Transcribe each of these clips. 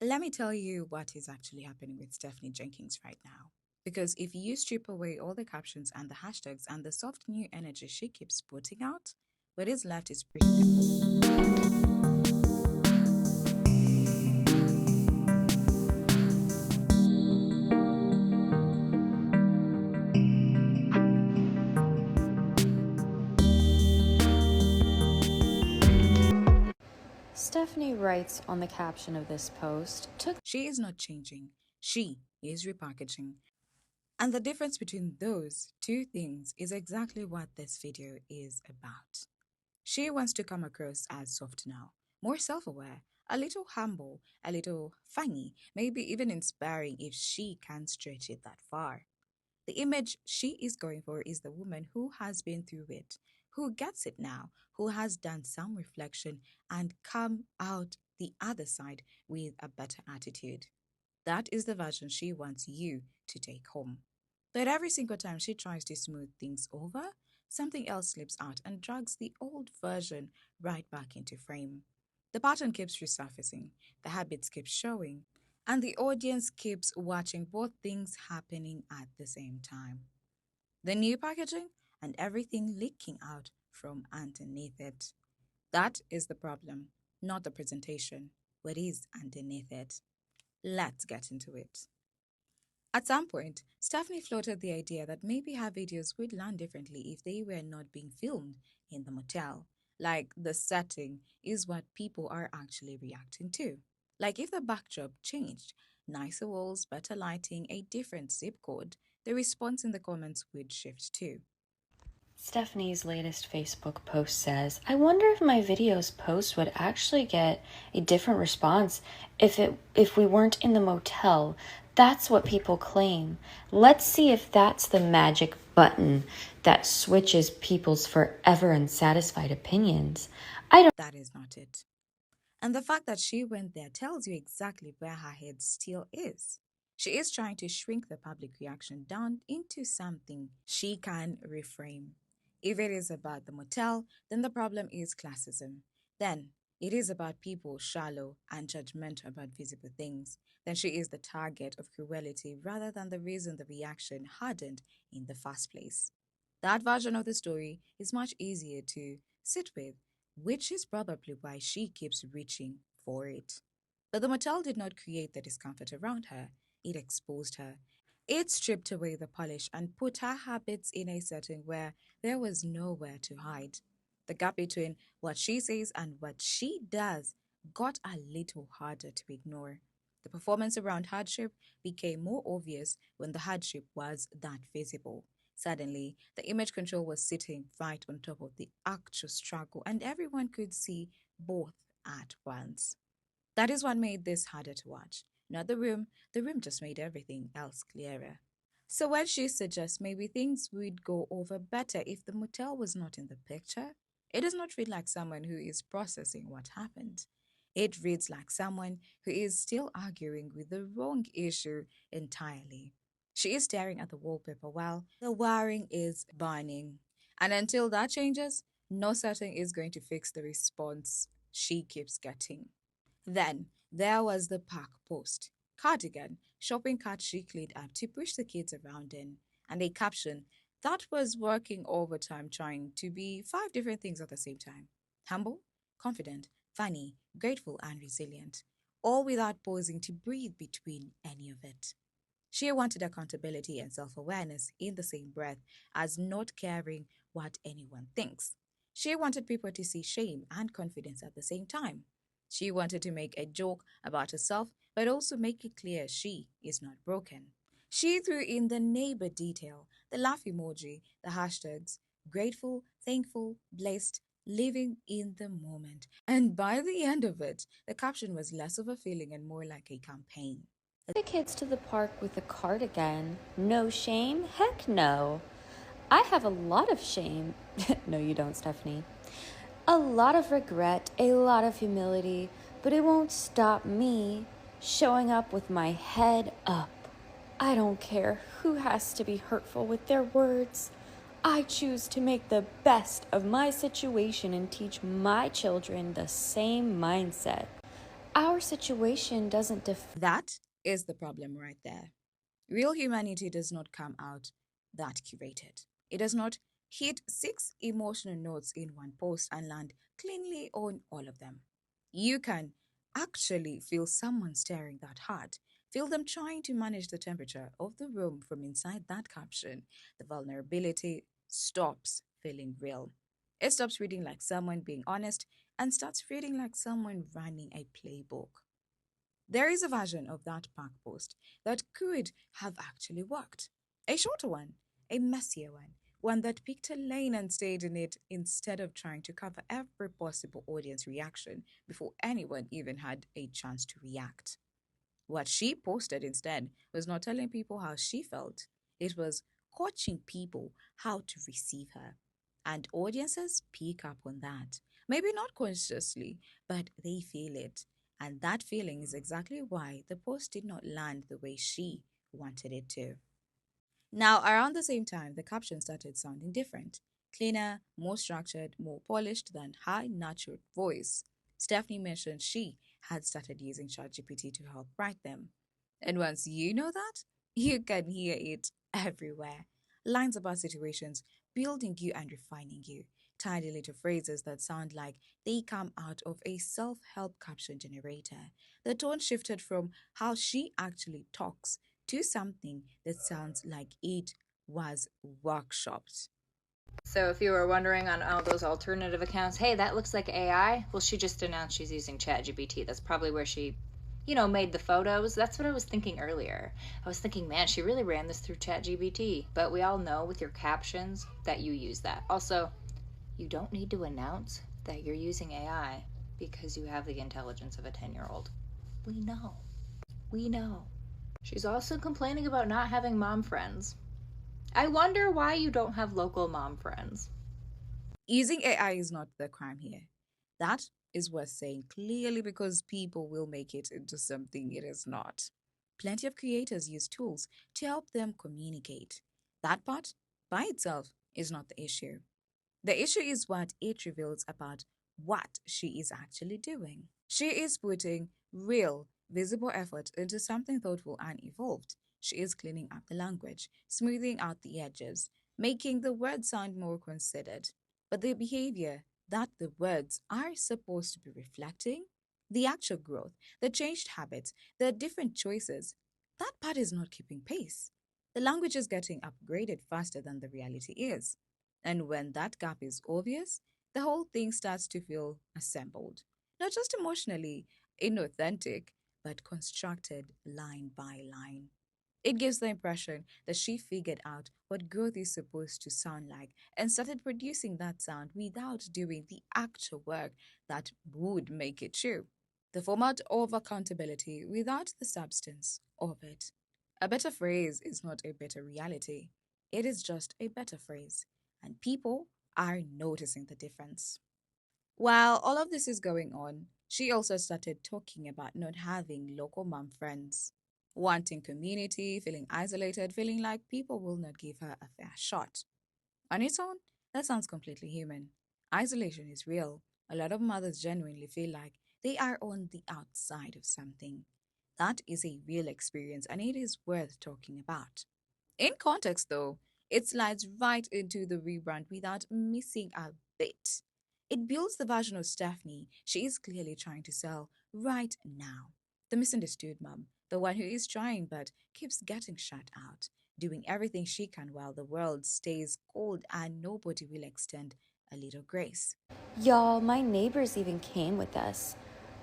Let me tell you what is actually happening with Stephanie Jenkins right now. Because if you strip away all the captions and the hashtags and the soft new energy she keeps putting out, what is left is pretty simple. Stephanie writes on the caption of this post, took She is not changing, she is repackaging. And the difference between those two things is exactly what this video is about. She wants to come across as soft now, more self aware, a little humble, a little funny, maybe even inspiring if she can stretch it that far. The image she is going for is the woman who has been through it, who gets it now, who has done some reflection and come out the other side with a better attitude. That is the version she wants you to take home. But every single time she tries to smooth things over, something else slips out and drags the old version right back into frame. The pattern keeps resurfacing, the habits keep showing, and the audience keeps watching both things happening at the same time. The new packaging and everything leaking out from underneath it. That is the problem, not the presentation. What is underneath it? Let's get into it. At some point, Stephanie floated the idea that maybe her videos would land differently if they were not being filmed in the motel. Like the setting is what people are actually reacting to. Like if the backdrop changed, nicer walls, better lighting, a different zip code, the response in the comments would shift too. Stephanie's latest Facebook post says, I wonder if my videos post would actually get a different response if we weren't in the motel. That's what people claim. Let's see if that's the magic button that switches people's forever unsatisfied opinions. I don't That is not it. And the fact that she went there tells you exactly where her head still is. She is trying to shrink the public reaction down into something she can reframe. If it is about the motel, then the problem is classism. Then it is about people shallow and judgmental about visible things. Then she is the target of cruelty rather than the reason the reaction hardened in the first place. That version of the story is much easier to sit with, which is probably why she keeps reaching for it. But the motel did not create the discomfort around her, it exposed her. It stripped away the polish and put her habits in a setting where there was nowhere to hide. The gap between what she says and what she does got a little harder to ignore. The performance around hardship became more obvious when the hardship was that visible. Suddenly, the image control was sitting right on top of the actual struggle, and everyone could see both at once. That is what made this harder to watch. Not the room just made everything else clearer. So when she suggests maybe things would go over better if the motel was not in the picture, it does not read like someone who is processing what happened. It reads like someone who is still arguing with the wrong issue entirely. She is staring at the wallpaper while the wiring is burning. And until that changes, no setting is going to fix the response she keeps getting. Then there was the park post, cardigan, shopping cart she cleaned up to push the kids around in, and a caption that was working overtime trying to be five different things at the same time: humble, confident, funny, grateful, and resilient, all without pausing to breathe between any of it. She wanted accountability and self awareness in the same breath as not caring what anyone thinks. She wanted people to see shame and confidence at the same time. She wanted to make a joke about herself, but also make it clear she is not broken. She threw in the neighbor detail, the laugh emoji, the hashtags, grateful, thankful, blessed, living in the moment. And by the end of it, the caption was less of a feeling and more like a campaign. the kids to the park with a cardigan. No shame? Heck no. I have a lot of shame. No, you don't, Stephanie. A lot of regret, a lot of humility, but it won't stop me showing up with my head up. I don't care who has to be hurtful with their words. I choose to make the best of my situation and teach my children the same mindset. Our situation doesn't That is the problem right there. Real humanity does not come out that curated. It does not hit six emotional notes in one post and land cleanly on all of them. You can actually feel someone staring that hard, feel them trying to manage the temperature of the room from inside that caption. The vulnerability stops feeling real. It stops reading like someone being honest and starts reading like someone running a playbook. There is a version of that park post that could have actually worked. A shorter one, a messier one that picked a lane and stayed in it instead of trying to cover every possible audience reaction before anyone even had a chance to react. What she posted instead was not telling people how she felt, it was coaching people how to receive her. And audiences pick up on that. Maybe not consciously, but they feel it. And that feeling is exactly why the post did not land the way she wanted it to. Now, around the same time, the caption started sounding different, cleaner, more structured, more polished than her natural voice. Stephanie mentioned she had started using ChatGPT to help write them. And once you know that, you can hear it everywhere. Lines about situations, building you and refining you. Tiny little phrases that sound like they come out of a self help caption generator. The tone shifted from how she actually talks to something that sounds like it was workshopped. So if you were wondering on all those alternative accounts, hey, that looks like AI. Well, she just announced she's using ChatGPT. That's probably where she, made the photos. That's what I was thinking earlier. I was thinking, man, she really ran this through ChatGPT. But we all know with your captions that you use that. Also, you don't need to announce that you're using AI because you have the intelligence of a 10-year-old. We know. We know. She's also complaining about not having mom friends. I wonder why you don't have local mom friends. Using AI is not the crime here. That is worth saying clearly because people will make it into something it is not. Plenty of creators use tools to help them communicate. That part, by itself, is not the issue. The issue is what it reveals about what she is actually doing. She is putting real, visible effort into something thoughtful and evolved. She is cleaning up the language, smoothing out the edges, making the words sound more considered. But the behavior that the words are supposed to be reflecting, the actual growth, the changed habits, the different choices, that part is not keeping pace. The language is getting upgraded faster than the reality is. And when that gap is obvious, the whole thing starts to feel assembled, not just emotionally inauthentic, but constructed line by line. It gives the impression that she figured out what growth is supposed to sound like and started producing that sound without doing the actual work that would make it true. The format of accountability without the substance of it. A better phrase is not a better reality, it is just a better phrase, and people are noticing the difference. While all of this is going on, she also started talking about not having local mom friends, wanting community, feeling isolated, feeling like people will not give her a fair shot. On its own, that sounds completely human. Isolation is real. A lot of mothers genuinely feel like they are on the outside of something. That is a real experience and it is worth talking about. In context, though, it slides right into the rebrand without missing a bit. It builds the version of Stephanie she is clearly trying to sell right now. The misunderstood mom, the one who is trying but keeps getting shut out, doing everything she can while the world stays cold and nobody will extend a little grace. Y'all, my neighbors even came with us.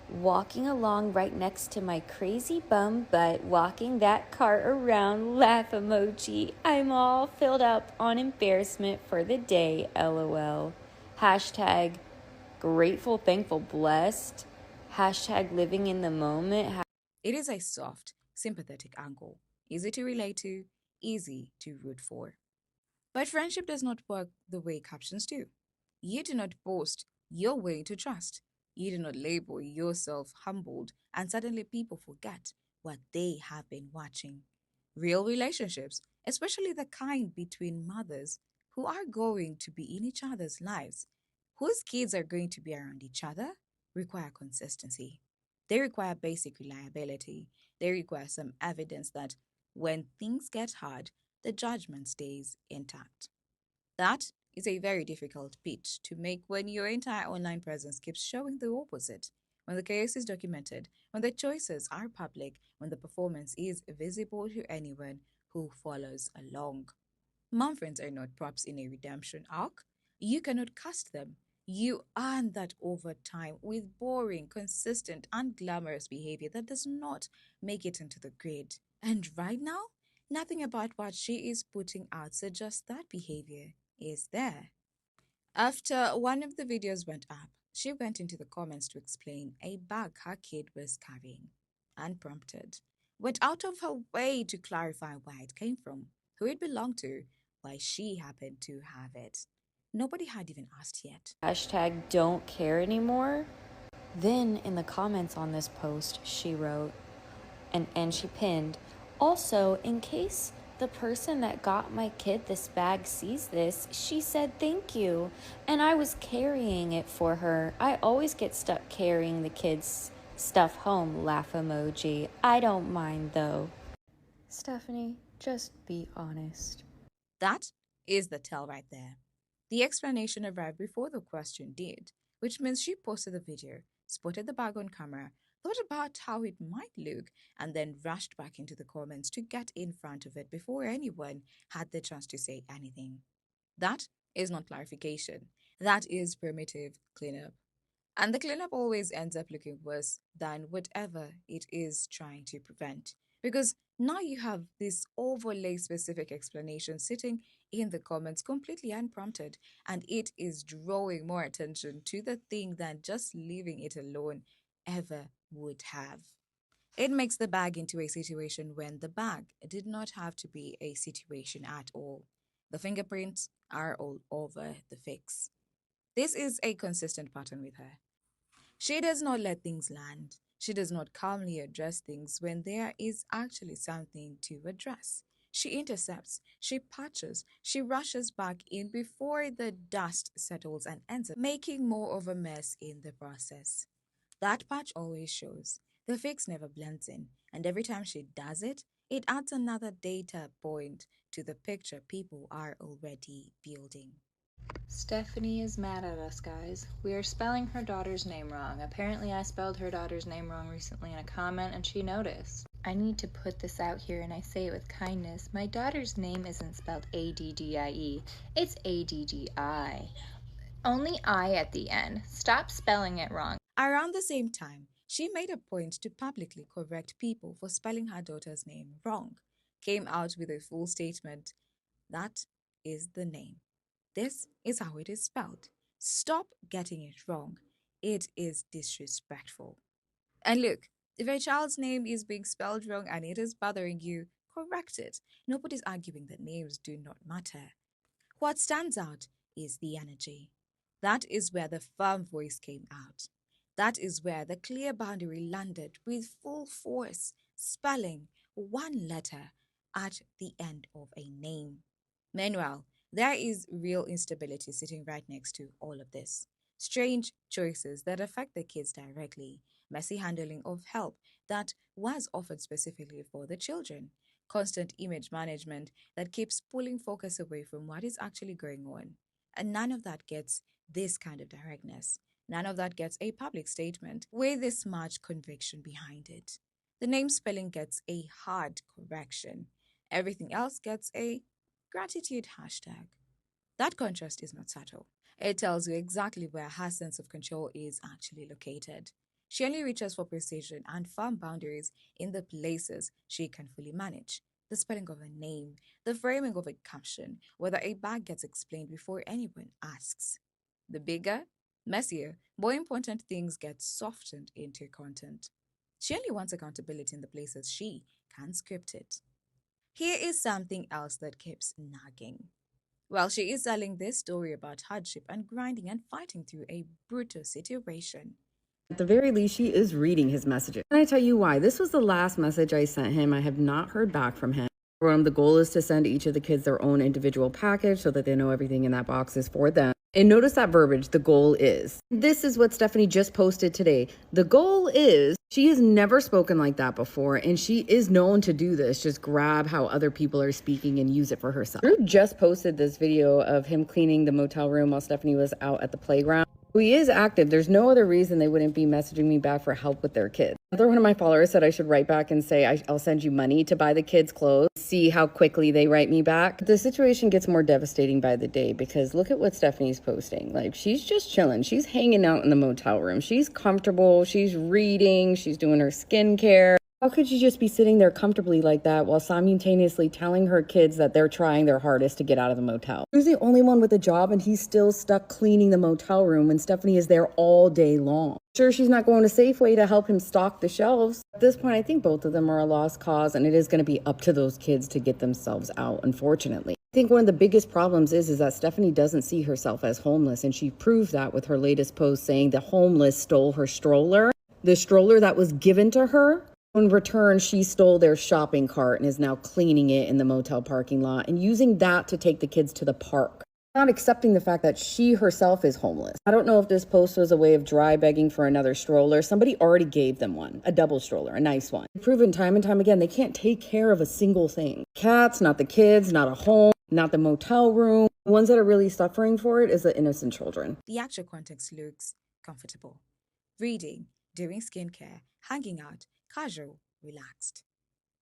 Walking along right next to my crazy bum butt, walking that cart around, laugh emoji. I'm all filled up on embarrassment for the day, lol. Hashtag grateful, thankful, blessed. Hashtag living in the moment. It is a soft, sympathetic angle, easy to relate to, easy to root for. But friendship does not work the way captions do. You do not boast your way to trust. You do not label yourself humbled, and suddenly people forget what they have been watching. Real relationships, especially the kind between mothers who are going to be in each other's lives, whose kids are going to be around each other, require consistency. They require basic reliability. They require some evidence that when things get hard, the judgment stays intact. That is a very difficult pitch to make when your entire online presence keeps showing the opposite. When the chaos is documented, when the choices are public, when the performance is visible to anyone who follows along. Mom friends are not props in a redemption arc. You cannot cast them. You earn that over time with boring, consistent, unglamorous behavior that does not make it into the grid. And right now, nothing about what she is putting out suggests that behavior is there. After one of the videos went up, she went into the comments to explain a bag her kid was carrying. Unprompted, went out of her way to clarify where it came from, who it belonged to, why she happened to have it. Nobody had even asked yet. Hashtag don't care anymore. Then in the comments on this post, she wrote, and she pinned, also, in case the person that got my kid this bag sees this, she said thank you. And I was carrying it for her. I always get stuck carrying the kids' stuff home, laugh emoji. I don't mind though. Stephanie, just be honest. That is the tell right there. The explanation arrived before the question did, which means she posted the video, spotted the bag on camera, thought about how it might look, and then rushed back into the comments to get in front of it before anyone had the chance to say anything. That is not clarification. That is primitive cleanup. And the cleanup always ends up looking worse than whatever it is trying to prevent. Because now you have this overlay specific explanation sitting in the comments completely unprompted, and it is drawing more attention to the thing than just leaving it alone ever would have. It makes the bag into a situation when the bag did not have to be a situation at all. The fingerprints are all over the fix. This is a consistent pattern with her. She does not let things land. She does not calmly address things when there is actually something to address. She intercepts, she patches, she rushes back in before the dust settles and ends up making more of a mess in the process. That patch always shows. The fix never blends in, and every time she does it, it adds another data point to the picture people are already building. Stephanie is mad at us, guys. We are spelling her daughter's name wrong. Apparently, I spelled her daughter's name wrong recently in a comment, and she noticed. I need to put this out here, and I say it with kindness. My daughter's name isn't spelled A-D-D-I-E. It's A-D-D-I. Only I at the end. Stop spelling it wrong. Around the same time, she made a point to publicly correct people for spelling her daughter's name wrong. Came out with a full statement. That is the name. This is how it is spelled. Stop getting it wrong. It is disrespectful. And look, if a child's name is being spelled wrong and it is bothering you, correct it. Nobody's arguing that names do not matter. What stands out is the energy. That is where the firm voice came out. That is where the clear boundary landed with full force, spelling one letter at the end of a name. Meanwhile, there is real instability sitting right next to all of this. Strange choices that affect the kids directly, messy handling of help that was offered specifically for the children, constant image management that keeps pulling focus away from what is actually going on. And none of that gets this kind of directness. None of that gets a public statement with this much conviction behind it. The name spelling gets a hard correction. Everything else gets a gratitude hashtag. That contrast is not subtle. It tells you exactly where her sense of control is actually located. She only reaches for precision and firm boundaries in the places she can fully manage. The spelling of a name, the framing of a caption, whether a bag gets explained before anyone asks. The bigger, messier, more important things get softened into content. She only wants accountability in the places she can script it. Here is something else that keeps nagging. Well, she is telling this story about hardship and grinding and fighting through a brutal situation. At the very least, she is reading his messages. And I tell you why. This was the last message I sent him. I have not heard back from him. The goal is to send each of the kids their own individual package so that they know everything in that box is for them. And notice that verbiage, the goal is. This is what Stephanie just posted today. The goal is, she has never spoken like that before, and she is known to do this, just grab how other people are speaking and use it for herself. Drew just posted this video of him cleaning the motel room while Stephanie was out at the playground. He is active. There's no other reason they wouldn't be messaging me back for help with their kids. Another one of my followers said I should write back and say I'll send you money to buy the kids clothes. See how quickly they write me back. The situation gets more devastating by the day because look at what Stephanie's posting. Like, she's just chilling. She's hanging out in the motel room. She's comfortable. She's reading. She's doing her skincare. How could she just be sitting there comfortably like that while simultaneously telling her kids that they're trying their hardest to get out of the motel? He's the only one with a job and he's still stuck cleaning the motel room when Stephanie is there all day long. Sure, she's not going to Safeway to help him stock the shelves. At this point, I think both of them are a lost cause and it is going to be up to those kids to get themselves out, unfortunately. I think one of the biggest problems is that Stephanie doesn't see herself as homeless, and she proved that with her latest post saying the homeless stole her stroller. The stroller that was given to her. In return, she stole their shopping cart and is now cleaning it in the motel parking lot and using that to take the kids to the park. Not accepting the fact that she herself is homeless. I don't know if this post was a way of dry begging for another stroller. Somebody already gave them one, a double stroller, a nice one. Proven time and time again, they can't take care of a single thing. Cats, not the kids, not a home, not the motel room. The ones that are really suffering for it is the innocent children. The actual context looks comfortable. Reading, doing skincare, hanging out, casual, relaxed.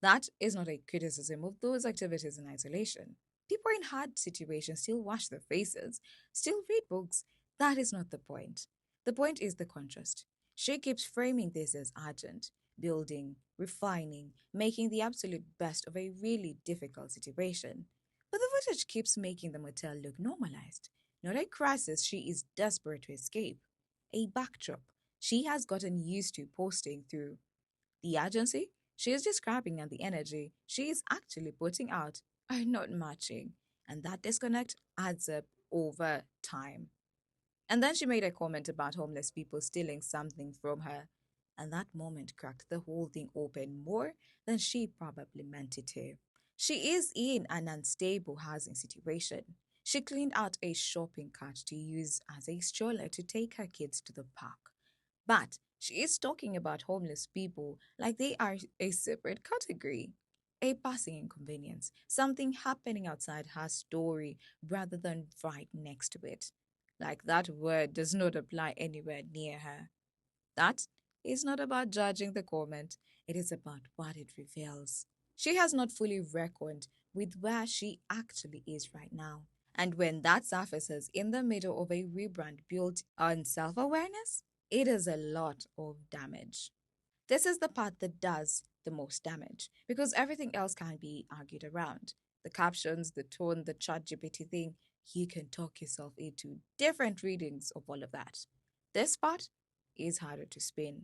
That is not a criticism of those activities in isolation. People in hard situations still wash their faces, still read books. That is not the point. The point is the contrast. She keeps framing this as urgent, building, refining, making the absolute best of a really difficult situation. But the footage keeps making the motel look normalized, not a crisis she is desperate to escape, a backdrop she has gotten used to posting through. The urgency she is describing and the energy she is actually putting out are not matching, and that disconnect adds up over time. And then she made a comment about homeless people stealing something from her, and that moment cracked the whole thing open more than she probably meant it to. She is in an unstable housing situation. She cleaned out a shopping cart to use as a stroller to take her kids to the park. But she is talking about homeless people like they are a separate category, a passing inconvenience, something happening outside her story rather than right next to it. Like that word does not apply anywhere near her. That is not about judging the comment, it is about what it reveals. She has not fully reckoned with where she actually is right now. And when that surfaces in the middle of a rebrand built on self awareness, it is a lot of damage. This is the part that does the most damage because everything else can be argued around. The captions, the tone, the chat GPT thing, you can talk yourself into different readings of all of that. This part is harder to spin.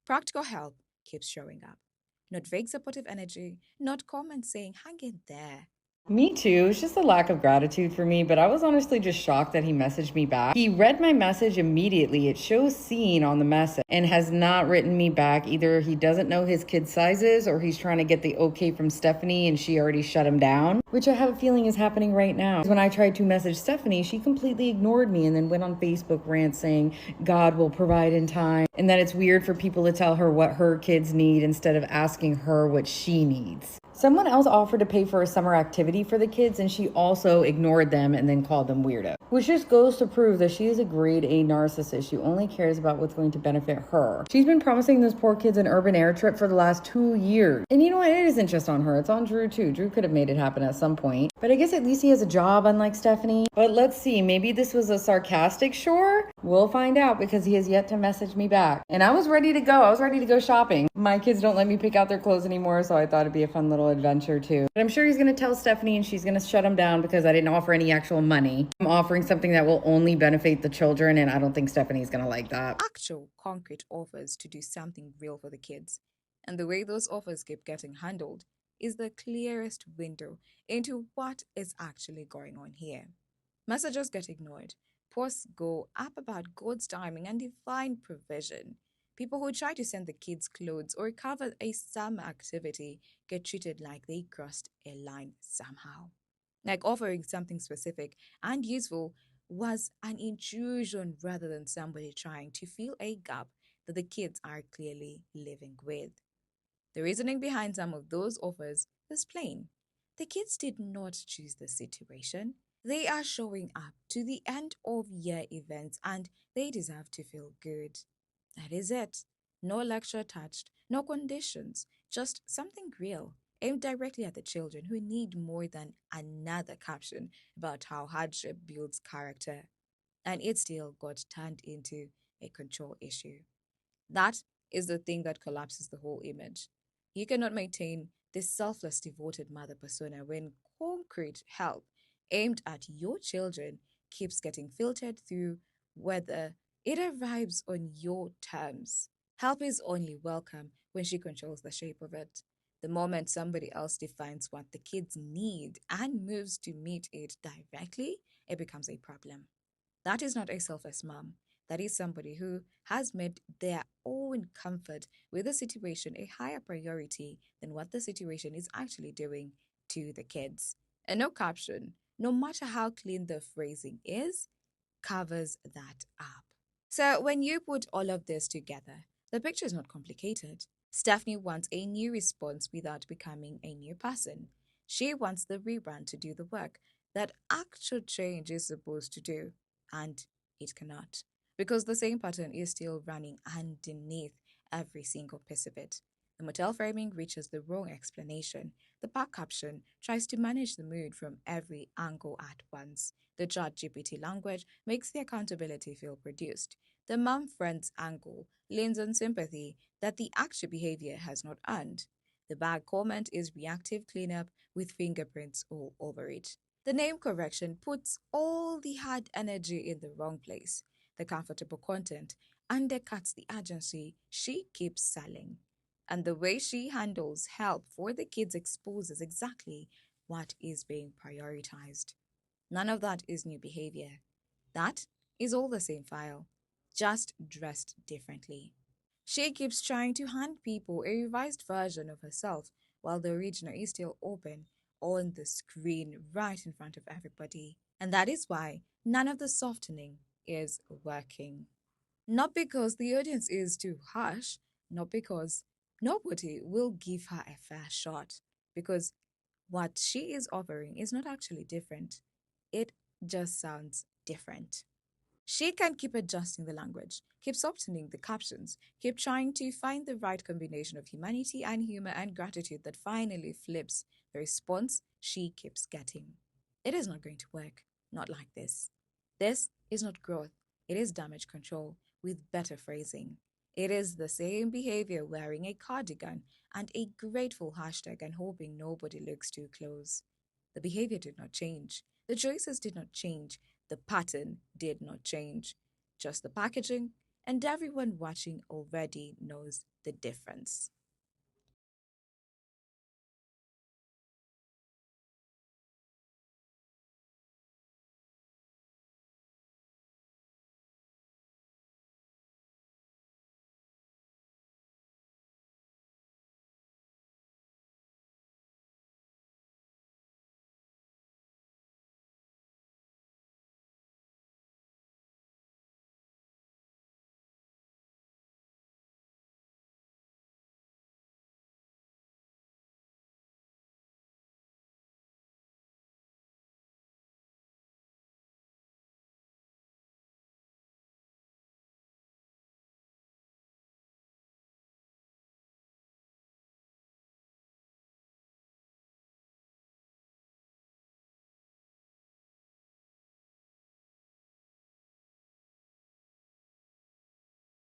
Practical help keeps showing up. Not vague supportive energy, not comments saying, hang in there. Me too. It's just a lack of gratitude for me, but I was honestly just shocked that he messaged me back. He read my message immediately. It shows seen on the message and has not written me back. Either he doesn't know his kid sizes or he's trying to get the okay from Stephanie and she already shut him down, which I have a feeling is happening right now. When I tried to message Stephanie, she completely ignored me and then went on Facebook rant saying God will provide in time and that it's weird for people to tell her what her kids need instead of asking her what she needs. Someone else offered to pay for a summer activity for the kids and she also ignored them and then called them weirdo. Which just goes to prove that she is a grade A narcissist. She only cares about what's going to benefit her. She's been promising those poor kids an urban air trip for the last 2 years. And you know what? It isn't just on her. It's on Drew too. Drew could have made it happen at some point. But I guess at least he has a job, unlike Stephanie. But let's see. Maybe this was a sarcastic sure? We'll find out because he has yet to message me back. And I was ready to go. I was ready to go shopping. My kids don't let me pick out their clothes anymore, so I thought it'd be a fun little adventure too. But I'm sure he's going to tell Stephanie and she's going to shut him down because I didn't offer any actual money. I'm offering something that will only benefit the children and I don't think Stephanie's going to like that. Actual concrete offers to do something real for the kids. And the way those offers keep getting handled is the clearest window into what is actually going on here. Messages get ignored. Posts go up about God's timing and divine provision. People who try to send the kids clothes or cover a summer activity get treated like they crossed a line somehow. Like offering something specific and useful, was an intrusion rather than somebody trying to fill a gap that the kids are clearly living with. The reasoning behind some of those offers is plain. The kids did not choose the situation. They are showing up to the end of year events and they deserve to feel good. That is it. No lecture touched, no conditions, just something real, aimed directly at the children who need more than another caption about how hardship builds character. And it still got turned into a control issue. That is the thing that collapses the whole image. You cannot maintain this selfless, devoted mother persona when concrete help aimed at your children keeps getting filtered through whether it arrives on your terms. Help is only welcome when she controls the shape of it. The moment somebody else defines what the kids need and moves to meet it directly, it becomes a problem. That is not a selfless mom. That is somebody who has made their own comfort with the situation a higher priority than what the situation is actually doing to the kids. And no caption, no matter how clean the phrasing is, covers that up. So when you put all of this together, the picture is not complicated. Stephanie wants a new response without becoming a new person. She wants the rebrand to do the work that actual change is supposed to do, and it cannot. Because the same pattern is still running underneath every single piece of it. The motel framing reaches the wrong explanation. The pack caption tries to manage the mood from every angle at once. The ChatGPT language makes the accountability feel produced. The mom friend's angle leans on sympathy that the actual behavior has not earned. The bad comment is reactive cleanup with fingerprints all over it. The name correction puts all the hard energy in the wrong place. The comfortable content undercuts the urgency she keeps selling. And the way she handles help for the kids exposes exactly what is being prioritized. None of that is new behavior. That is all the same file, just dressed differently. She keeps trying to hand people a revised version of herself while the original is still open on the screen right in front of everybody. And that is why none of the softening is working. Not because the audience is too harsh, not because nobody will give her a fair shot, because what she is offering is not actually different. It just sounds different. She can keep adjusting the language, keep softening the captions, keep trying to find the right combination of humanity and humor and gratitude that finally flips the response she keeps getting. It is not going to work, not like this. This is not growth, it is damage control with better phrasing. It is the same behavior wearing a cardigan and a grateful hashtag and hoping nobody looks too close. The behavior did not change. The choices did not change. The pattern did not change. Just the packaging, and everyone watching already knows the difference.